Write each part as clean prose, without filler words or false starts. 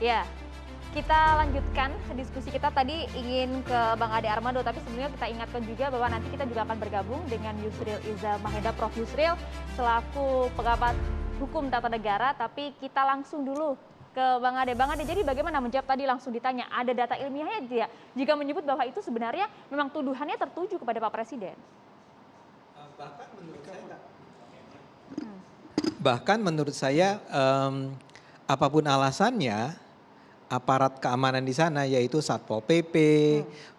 Ya, kita lanjutkan diskusi kita tadi ingin ke Bang Ade Armando, tapi sebelumnya kita ingatkan juga bahwa nanti kita juga akan bergabung dengan Yusril Iza Mahendra, Prof. Yusril selaku pengamat hukum tata negara, tapi kita langsung dulu ke Bang Ade. Bang Ade, jadi bagaimana menjawab tadi langsung ditanya, ada data ilmiahnya tidak jika menyebut bahwa itu sebenarnya memang tuduhannya tertuju kepada Pak Presiden? Bahkan menurut saya apapun alasannya, aparat keamanan di sana yaitu Satpol PP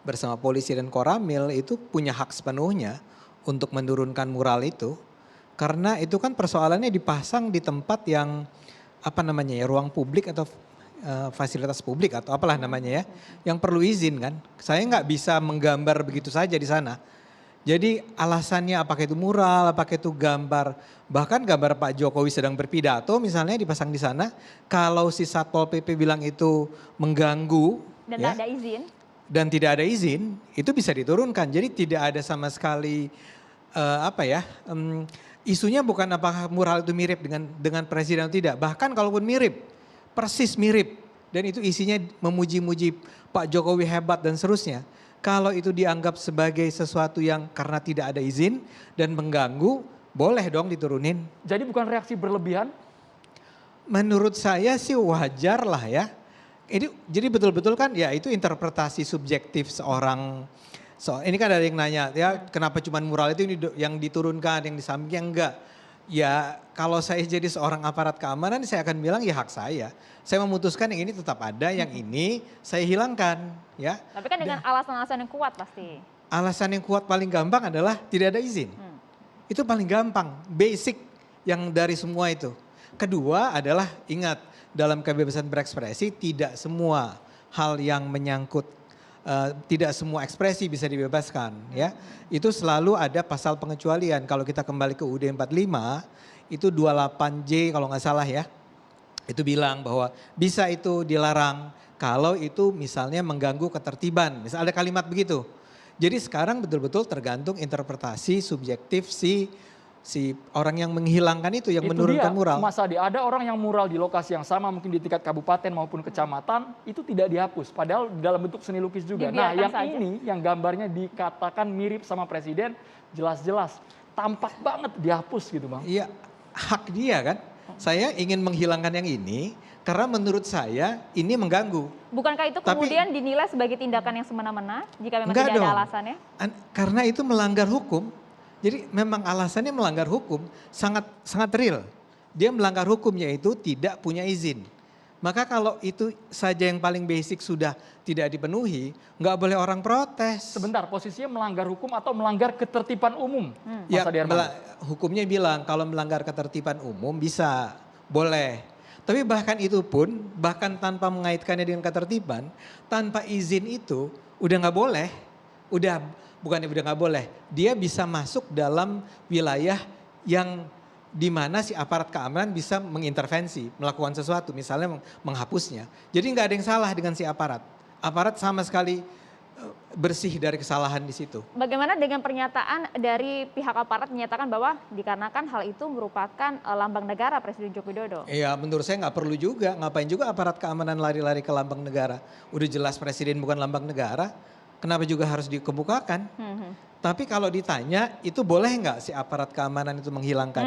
bersama polisi dan Koramil itu punya hak sepenuhnya untuk menurunkan mural itu. Karena itu kan persoalannya dipasang di tempat yang ruang publik atau fasilitas publik atau apalah namanya ya, yang perlu izin kan. Saya nggak bisa menggambar begitu saja di sana. Jadi alasannya apakah itu mural, apakah itu gambar, bahkan gambar Pak Jokowi sedang berpidato misalnya dipasang di sana, kalau si Satpol PP bilang itu mengganggu dan ya, tak ada izin. Dan tidak ada izin, itu bisa diturunkan. Jadi tidak ada sama sekali isunya bukan apakah mural itu mirip dengan presiden atau tidak. Bahkan kalaupun mirip, persis mirip. Dan itu isinya memuji-muji Pak Jokowi hebat dan seterusnya. Kalau itu dianggap sebagai sesuatu yang karena tidak ada izin dan mengganggu, boleh dong diturunin. Jadi bukan reaksi berlebihan? Menurut saya sih wajar lah ya. Jadi betul-betul kan ya itu interpretasi subjektif seorang. Ini kan ada yang nanya ya kenapa cuma mural itu yang diturunkan, yang disampingnya enggak. Ya kalau saya jadi seorang aparat keamanan saya akan bilang ya hak saya. Saya memutuskan yang ini tetap ada, yang ini saya hilangkan ya. Tapi kan dengan alasan-alasan yang kuat pasti. Alasan yang kuat paling gampang adalah tidak ada izin. Itu paling gampang, basic yang dari semua itu. Kedua adalah ingat dalam kebebasan berekspresi tidak semua hal yang menyangkut tidak semua ekspresi bisa dibebaskan ya. Itu selalu ada pasal pengecualian. Kalau kita kembali ke UUD 45 itu 28J kalau nggak salah ya. Itu bilang bahwa bisa itu dilarang kalau itu misalnya mengganggu ketertiban. Misal ada kalimat begitu. Jadi sekarang betul-betul tergantung interpretasi subjektif si orang yang menghilangkan itu, yang menurunkan mural. Mas Adi, ada orang yang mural di lokasi yang sama mungkin di tingkat kabupaten maupun kecamatan itu tidak dihapus. Padahal dalam bentuk seni lukis juga. Nah yang saja. Ini yang gambarnya dikatakan mirip sama presiden jelas-jelas tampak banget dihapus gitu Bang. Iya hak dia kan. Saya ingin menghilangkan yang ini karena menurut saya ini mengganggu. Bukankah itu kemudian dinilai sebagai tindakan yang semena-mena jika memang tidak ada alasannya? Karena itu melanggar hukum. Jadi memang alasannya melanggar hukum sangat real. Dia melanggar hukum yaitu tidak punya izin. Maka kalau itu saja yang paling basic sudah tidak dipenuhi, nggak boleh orang protes. Sebentar, posisinya melanggar hukum atau melanggar ketertiban umum? Ya, hukumnya bilang kalau melanggar ketertiban umum bisa, boleh. Tapi bahkan itu pun, bahkan tanpa mengaitkannya dengan ketertiban, tanpa izin itu udah nggak boleh. Bukannya udah nggak boleh, dia bisa masuk dalam wilayah yang di mana si aparat keamanan bisa mengintervensi, melakukan sesuatu, misalnya menghapusnya. Jadi nggak ada yang salah dengan si aparat. Aparat sama sekali bersih dari kesalahan di situ. Bagaimana dengan pernyataan dari pihak aparat menyatakan bahwa dikarenakan hal itu merupakan lambang negara Presiden Joko Widodo? Iya menurut saya nggak perlu juga, ngapain juga aparat keamanan lari-lari ke lambang negara. Udah jelas Presiden bukan lambang negara. Kenapa juga harus dikemukakan? Tapi kalau ditanya itu boleh nggak si aparat keamanan itu menghilangkan,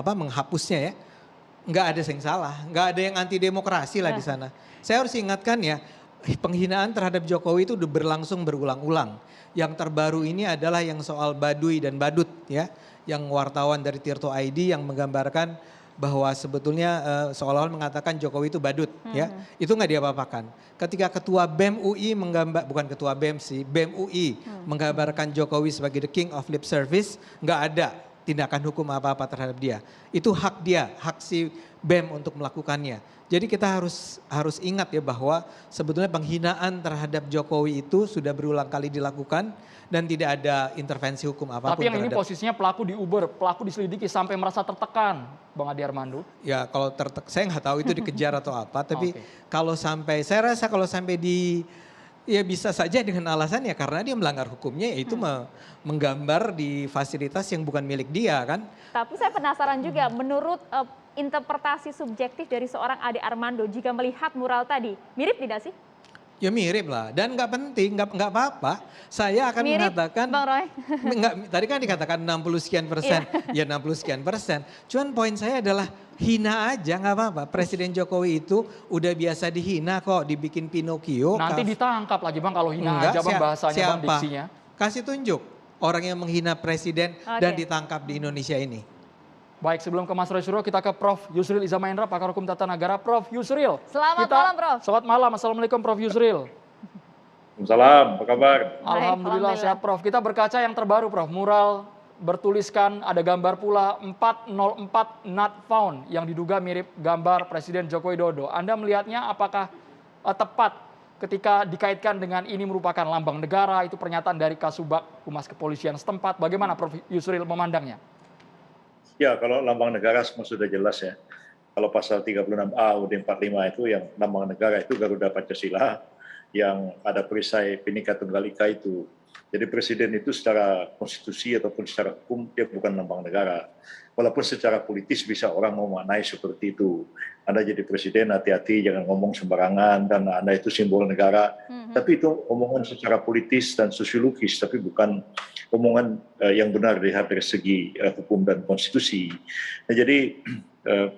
menghapusnya ya? Nggak ada yang salah, nggak ada yang anti demokrasi lah di sana. Saya harus ingatkan ya, penghinaan terhadap Jokowi itu udah berlangsung berulang-ulang. Yang terbaru ini adalah yang soal Baduy dan Badut ya, yang wartawan dari Tirto ID yang menggambarkan bahwa sebetulnya seolah-olah mengatakan Jokowi itu badut ya. Itu nggak diapa-apakan. Ketika ketua BEM UI bukan ketua BEM sih, BEM UI menggambarkan Jokowi sebagai the king of lip service, nggak ada tindakan hukum apa-apa terhadap dia. Itu hak dia, hak si BEM untuk melakukannya. Jadi kita harus ingat ya bahwa sebetulnya penghinaan terhadap Jokowi itu sudah berulang kali dilakukan dan tidak ada intervensi hukum apapun. Tapi yang ini posisinya pelaku di Uber, pelaku diselidiki sampai merasa tertekan, Bang Ade Armando. Ya kalau saya nggak tahu itu dikejar atau apa, tapi kalau saya rasa kalau sampai ya bisa saja dengan alasan ya karena dia melanggar hukumnya yaitu menggambar di fasilitas yang bukan milik dia kan. Tapi saya penasaran juga menurut interpretasi subjektif dari seorang Ade Armando jika melihat mural tadi, mirip tidak sih? Ya mirip lah, dan nggak penting, nggak apa-apa. Saya akan Mirip, mengatakan, Bang Roy. tadi kan dikatakan 60 sekian persen, ya 60 sekian persen. Cuman poin saya adalah hina aja nggak apa-apa. Presiden Jokowi itu udah biasa dihina kok, dibikin Pinocchio. Nanti ditangkap lagi Bang kalau hina Enggak, aja Bang bahasanya Bang, siapa? diksinya. Kasih tunjuk orang yang menghina presiden dan Oke. ditangkap di Indonesia ini. Baik, sebelum ke Mas Roy Suryo, kita ke Prof. Yusril Iza Mahendra, pakar hukum tata negara. Prof. Yusril. Selamat malam, Prof. Selamat malam, Assalamualaikum Prof. Yusril. Waalaikumsalam, apa kabar? Alhamdulillah sehat Prof. Kita berkaca yang terbaru Prof. Mural bertuliskan ada gambar pula 404 not found yang diduga mirip gambar Presiden Joko Widodo. Anda melihatnya apakah tepat ketika dikaitkan dengan ini merupakan lambang negara, itu pernyataan dari Kasubag Humas Kepolisian setempat. Bagaimana Prof. Yusril memandangnya? Ya, kalau lambang negara semua sudah jelas ya. Kalau pasal 36A UUD 45 itu yang lambang negara itu Garuda Pancasila, yang ada perisai Bhinneka Tunggal Ika itu. Jadi presiden itu secara konstitusi ataupun secara hukum dia bukan lambang negara. Walaupun secara politis bisa orang memaknai seperti itu. Anda jadi presiden hati-hati jangan ngomong sembarangan karena Anda itu simbol negara. Tapi itu omongan secara politis dan sosiologis, tapi bukan omongan yang benar dilihat dari segi hukum dan konstitusi. Nah, jadi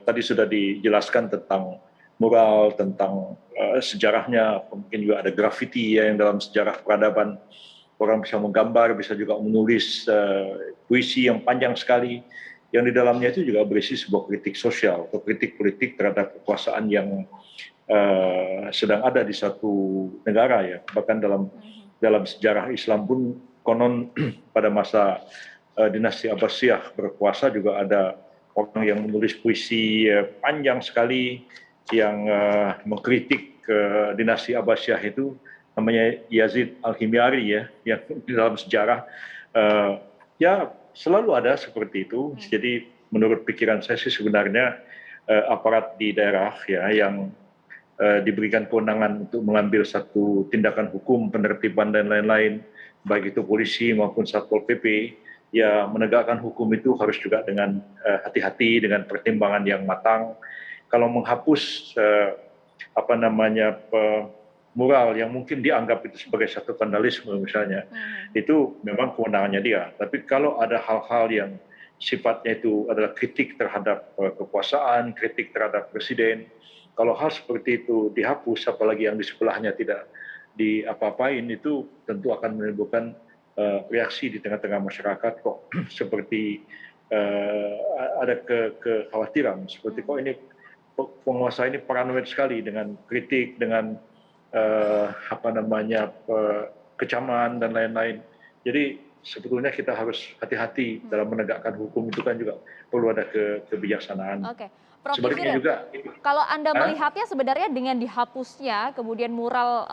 tadi sudah dijelaskan tentang mural, tentang sejarahnya, mungkin juga ada grafiti ya, yang dalam sejarah peradaban orang bisa menggambar, bisa juga menulis puisi yang panjang sekali, yang di dalamnya itu juga berisi sebuah kritik sosial atau kritik politik terhadap kekuasaan yang sedang ada di satu negara ya. Bahkan dalam sejarah Islam pun konon pada masa dinasti Abbasiyah berkuasa juga ada orang yang menulis puisi panjang sekali yang mengkritik dinasti Abbasiyah itu, namanya Yazid Al-Himyari ya, yang di dalam sejarah ya selalu ada seperti itu. Jadi menurut pikiran saya sih sebenarnya aparat di daerah ya yang diberikan kewenangan untuk mengambil satu tindakan hukum, penertiban dan lain-lain, baik itu polisi maupun Satpol PP, ya menegakkan hukum itu harus juga dengan hati-hati, dengan pertimbangan yang matang. Kalau menghapus mural yang mungkin dianggap itu sebagai satu vandalisme misalnya, itu memang kewenangannya dia. Tapi kalau ada hal-hal yang sifatnya itu adalah kritik terhadap kekuasaan, kritik terhadap presiden, kalau hal seperti itu dihapus, apalagi yang di sebelahnya tidak diapa-apain, itu tentu akan menimbulkan reaksi di tengah-tengah masyarakat kok seperti ada kekhawatiran seperti kok ini penguasa ini paranoid sekali dengan kritik, dengan kecaman dan lain-lain. Jadi sebetulnya kita harus hati-hati dalam menegakkan hukum, itu kan juga perlu ada kebijaksanaan. Oke. Prof. Sebaliknya Yusril, juga, kalau Anda melihatnya sebenarnya dengan dihapusnya kemudian mural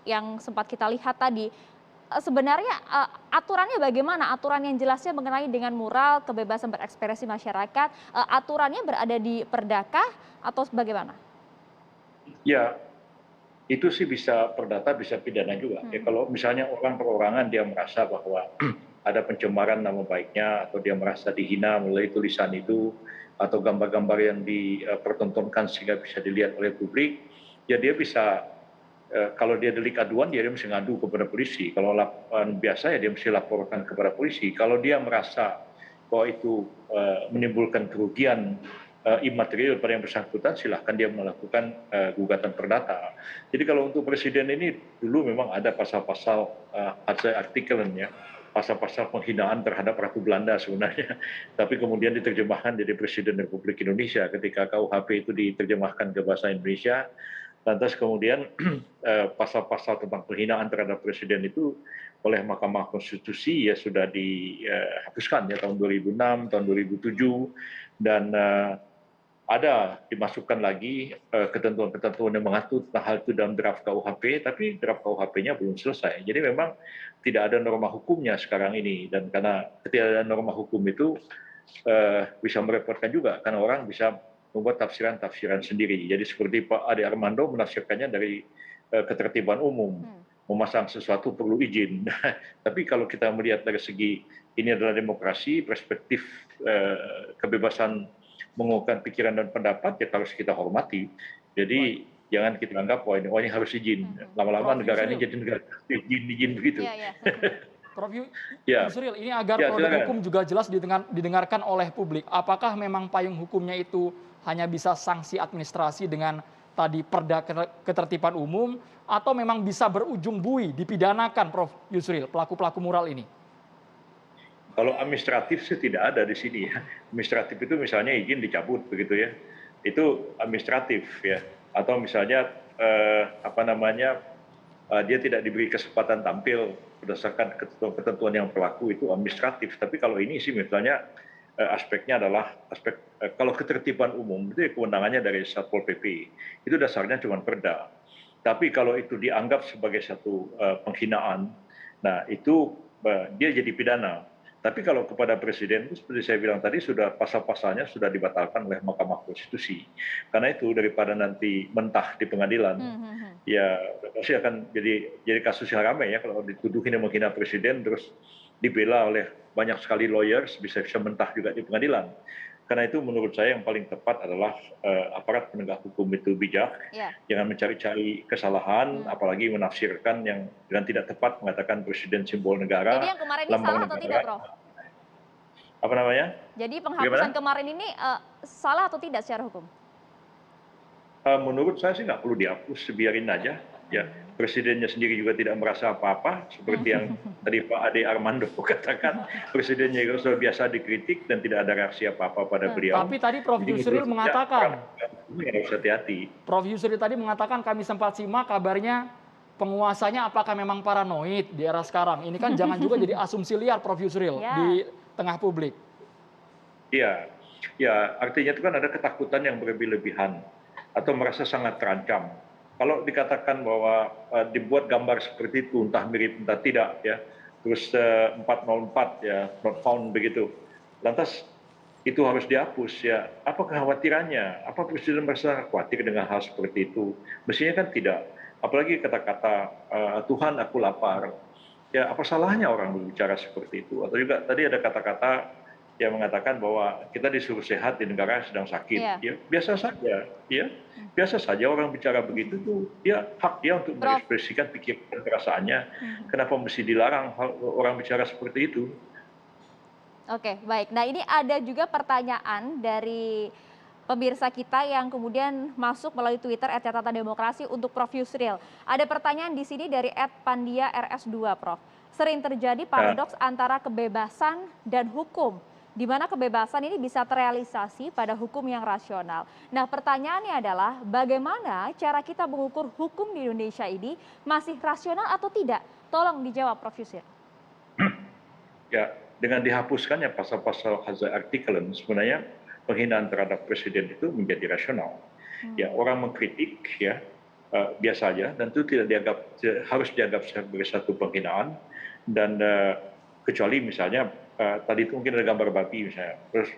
yang sempat kita lihat tadi, sebenarnya aturannya bagaimana? Aturan yang jelasnya mengenai dengan mural, kebebasan berekspresi masyarakat, aturannya berada di Perdakah atau bagaimana? ya itu sih bisa perdata, bisa pidana juga. Ya, kalau misalnya orang perorangan dia merasa bahwa ada pencemaran nama baiknya atau dia merasa dihina melalui tulisan itu atau gambar-gambar yang dipertontonkan sehingga bisa dilihat oleh publik, ya dia bisa, kalau dia delik aduan dia mesti ngadu kepada polisi. Kalau laporan biasa ya dia mesti laporkan kepada polisi. Kalau dia merasa bahwa itu menimbulkan kerugian imaterial pada yang bersangkutan, silahkan dia melakukan gugatan perdata. Jadi kalau untuk presiden ini dulu memang ada pasal-pasal artikelannya, pasal-pasal penghinaan terhadap Ratu Belanda sebenarnya, tapi kemudian diterjemahkan jadi Presiden Republik Indonesia ketika KUHP itu diterjemahkan ke bahasa Indonesia. Lantas kemudian pasal-pasal tentang penghinaan terhadap presiden itu oleh Mahkamah Konstitusi ya sudah dihapuskan ya tahun 2006, tahun 2007, dan ada dimasukkan lagi ketentuan-ketentuan yang mengatur tentang hal itu dalam draft KUHP, tapi draft KUHP-nya belum selesai. Jadi memang tidak ada norma hukumnya sekarang ini, dan karena ketidakadaan norma hukum itu bisa merepotkan juga, karena orang bisa membuat tafsiran-tafsiran sendiri. Jadi seperti Pak Ade Armando menafsirkannya dari ketertiban umum, memasang sesuatu perlu izin. Tapi kalau kita melihat dari segi ini adalah demokrasi, perspektif kebebasan mengungkapkan pikiran dan pendapat ya harus kita hormati. Jadi jangan kita anggap ini harus izin. Lama-lama negara ini jadi negara izin begitu. Prof. Ya. Yusril, ini agar Ya, produk silakan. hukum juga jelas didengarkan oleh publik. Apakah memang payung hukumnya itu hanya bisa sanksi administrasi dengan tadi perda ketertiban umum, atau memang bisa berujung bui, dipidanakan, Prof. Yusril, pelaku-pelaku mural ini? Kalau administratif sih tidak ada di sini ya. Administratif itu misalnya izin dicabut begitu ya. Itu administratif ya. Atau misalnya dia tidak diberi kesempatan tampil berdasarkan ketentuan yang berlaku, itu administratif. Tapi kalau ini sih misalnya aspeknya adalah aspek kalau ketertiban umum itu kewenangannya dari Satpol PP. Itu dasarnya cuma perda. Tapi kalau itu dianggap sebagai satu penghinaan, nah itu dia jadi pidana. Tapi kalau kepada presiden, seperti saya bilang tadi, sudah pasal-pasalnya sudah dibatalkan oleh Mahkamah Konstitusi. Karena itu daripada nanti mentah di pengadilan, ya pasti akan jadi kasus yang ramai ya kalau dituduhin menghina presiden terus dibela oleh banyak sekali lawyers, bisa mentah juga di pengadilan. Karena itu menurut saya yang paling tepat adalah aparat penegak hukum itu bijak, jangan mencari-cari kesalahan, apalagi menafsirkan yang dengan tidak tepat, mengatakan presiden simbol negara. Jadi yang kemarin ini salah atau tidak, Prof? Apa namanya? Jadi penghapusan kemarin ini salah atau tidak secara hukum? Menurut saya sih nggak perlu dihapus, biarin aja. Ya, presidennya sendiri juga tidak merasa apa-apa, seperti yang tadi Pak Ade Armando katakan, presidennya juga sudah biasa dikritik dan tidak ada reaksi apa-apa pada beliau. Tapi tadi Prof. Yusril mengatakan, harus hati-hati. Prof. Yusril tadi mengatakan, kami sempat simak kabarnya penguasanya apakah memang paranoid di era sekarang. Ini kan jangan juga jadi asumsi liar, Prof. Yusril, di tengah publik. Iya, ya artinya itu kan ada ketakutan yang berlebihan atau merasa sangat terancam. Kalau dikatakan bahwa dibuat gambar seperti itu, entah mirip entah tidak ya, terus 404 ya, not found begitu, lantas itu harus dihapus ya. Apa kekhawatirannya? Apa presiden merasa khawatir dengan hal seperti itu? Mestinya kan tidak. Apalagi kata-kata Tuhan aku lapar. Ya apa salahnya orang berbicara seperti itu? Atau juga tadi ada kata-kata yang mengatakan bahwa kita disuruh sehat di negara yang sedang sakit. Ya biasa saja, ya biasa saja orang bicara begitu tuh, dia hak dia untuk mengekspresikan pikiran dan perasaannya. Kenapa mesti dilarang orang bicara seperti itu? Oke, baik. Nah ini ada juga pertanyaan dari pemirsa kita yang kemudian masuk melalui Twitter @catatan_demokrasi untuk Prof. Yusril. Ada pertanyaan di sini dari @pandia_rs2, Prof. Sering terjadi paradoks antara kebebasan dan hukum, di mana kebebasan ini bisa terrealisasi pada hukum yang rasional. Nah pertanyaannya adalah bagaimana cara kita mengukur hukum di Indonesia ini masih rasional atau tidak? Tolong dijawab, Prof. Yusril. Ya, dengan dihapuskannya pasal-pasal haza artikelen, sebenarnya penghinaan terhadap presiden itu menjadi rasional. Ya, orang mengkritik ya biasa aja, dan itu tidak harus dianggap sebagai satu penghinaan. Dan kecuali misalnya tadi itu mungkin ada gambar babi misalnya, terus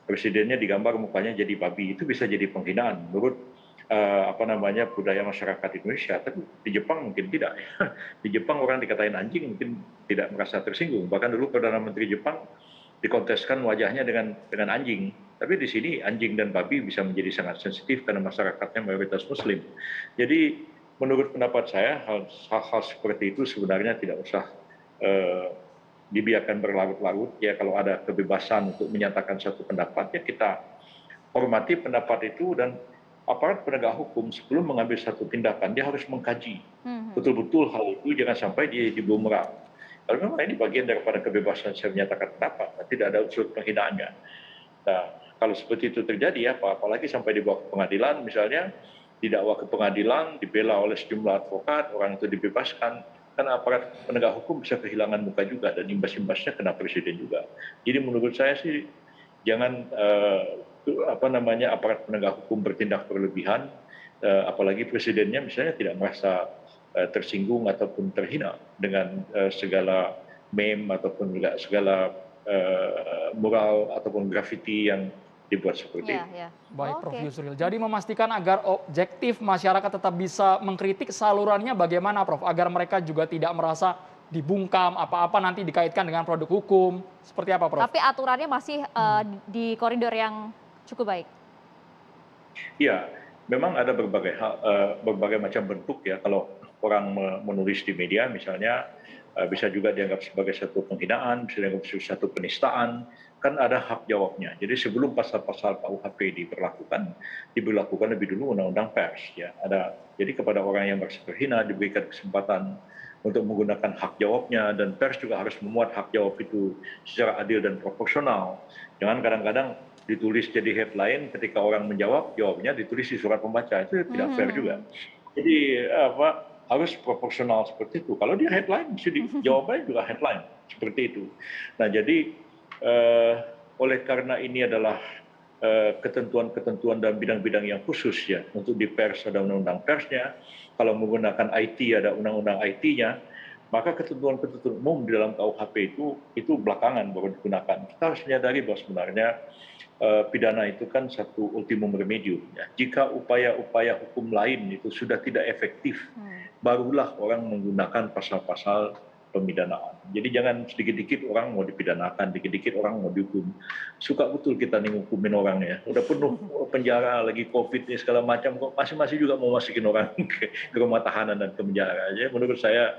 presidennya digambar mukanya jadi babi, itu bisa jadi penghinaan menurut budaya masyarakat Indonesia. Tapi di Jepang mungkin tidak. Di Jepang orang dikatain anjing mungkin tidak merasa tersinggung. Bahkan dulu Perdana Menteri Jepang dikonteskan wajahnya dengan anjing. Tapi di sini anjing dan babi bisa menjadi sangat sensitif karena masyarakatnya mayoritas Muslim. Jadi menurut pendapat saya hal-hal seperti itu sebenarnya tidak usah dibiarkan berlarut-larut. Ya kalau ada kebebasan untuk menyatakan satu pendapat, ya kita hormati pendapat itu, dan aparat penegak hukum sebelum mengambil satu tindakan dia harus mengkaji betul-betul hal itu, jangan sampai dia dibumerang. Kalau memang ini bagian daripada kebebasan saya menyatakan pendapat, tidak ada unsur penghinaannya. Nah, kalau seperti itu terjadi, apalagi sampai dibawa ke pengadilan, misalnya didakwa ke pengadilan, dibela oleh sejumlah advokat, orang itu dibebaskan, kan aparat penegak hukum bisa kehilangan muka juga, dan imbas-imbasnya kena presiden juga. Jadi menurut saya sih jangan aparat penegak hukum bertindak berlebihan, apalagi presidennya misalnya tidak merasa tersinggung ataupun terhina dengan segala meme ataupun juga segala mural ataupun grafiti yang dibuat seperti itu. Baik, Prof. Yusril. Jadi memastikan agar objektif masyarakat tetap bisa mengkritik, salurannya bagaimana, Prof? Agar mereka juga tidak merasa dibungkam, apa-apa nanti dikaitkan dengan produk hukum. Seperti apa, Prof? Tapi aturannya masih di koridor yang cukup baik? Iya, memang ada berbagai hal, berbagai macam bentuk ya. Kalau orang menulis di media misalnya, bisa juga dianggap sebagai satu penghinaan, bisa dianggap sebagai satu penistaan, kan ada hak jawabnya. Jadi sebelum pasal-pasal KUHP diberlakukan lebih dulu undang-undang pers ya. Jadi kepada orang yang merasa terhina diberikan kesempatan untuk menggunakan hak jawabnya, dan pers juga harus memuat hak jawab itu secara adil dan proporsional. Jangan kadang-kadang ditulis jadi headline, ketika orang menjawab, jawabnya ditulis di surat pembaca, itu tidak fair juga. Jadi harus proporsional seperti itu. Kalau dia headline, jawabannya juga headline seperti itu. Nah, jadi oleh karena ini adalah ketentuan-ketentuan dalam bidang-bidang yang khusus ya, untuk di pers ada undang-undang persnya, kalau menggunakan IT ada undang-undang IT-nya, maka ketentuan-ketentuan umum di dalam KUHP itu belakangan baru digunakan. Kita harus menyadari bahwa sebenarnya pidana itu kan satu ultimum remedium. Ya. Jika upaya-upaya hukum lain itu sudah tidak efektif, barulah orang menggunakan pasal-pasal pemidanaan. Jadi jangan sedikit-dikit orang mau dipidanakan, dikit-dikit orang mau dihukum. Suka betul kita nih ngukumin orang ya. Udah penuh penjara, lagi COVID ini segala macam, kok masih juga mau masukin orang ke rumah tahanan dan ke penjara. Jadi menurut saya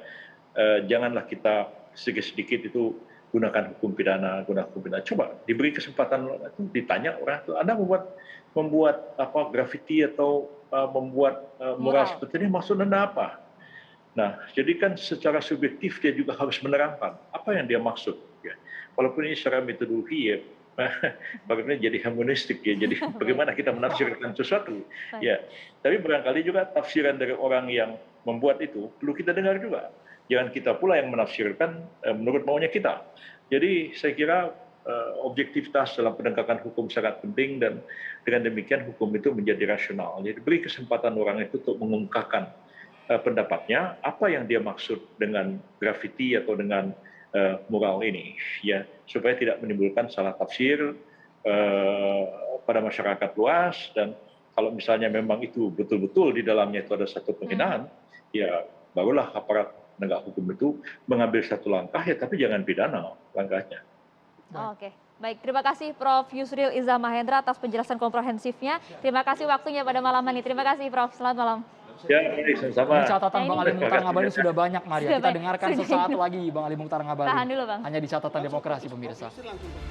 janganlah kita sedikit-sedikit itu gunakan hukum pidana. Coba diberi kesempatan, ditanya orang itu, Anda membuat apa graffiti atau membuat mural seperti ini, maksud Anda apa? Nah, jadi kan secara subjektif dia juga harus menerangkan apa yang dia maksud. Ya. Walaupun ini secara metodologi ya, bagaimana jadi harmonistik ya, jadi bagaimana kita menafsirkan sesuatu. Ya, tapi barangkali juga tafsiran dari orang yang membuat itu perlu kita dengar juga. Jangan kita pula yang menafsirkan menurut maunya kita. Jadi saya kira objektivitas dalam penegakan hukum sangat penting, dan dengan demikian hukum itu menjadi rasional. Jadi beri kesempatan orang itu untuk mengungkapkan pendapatnya, apa yang dia maksud dengan graffiti atau dengan mural ini, ya, supaya tidak menimbulkan salah tafsir pada masyarakat luas. Dan kalau misalnya memang itu betul-betul di dalamnya itu ada satu penghinaan, ya barulah aparat penegak hukum itu mengambil satu langkah ya, tapi jangan pidana langkahnya. Oke, baik. Terima kasih Prof. Yusril Iza Mahendra atas penjelasan komprehensifnya. Terima kasih waktunya pada malam ini. Terima kasih Prof. Selamat malam. Ya, sama-sama. Catatan Bang Ali Mukhtar Ngabalin sudah banyak, Maria. Kita dengarkan sesaat lagi Bang Ali Mukhtar Ngabalin. Tahan dulu, Bang. Hanya di catatan demokrasi, pemirsa.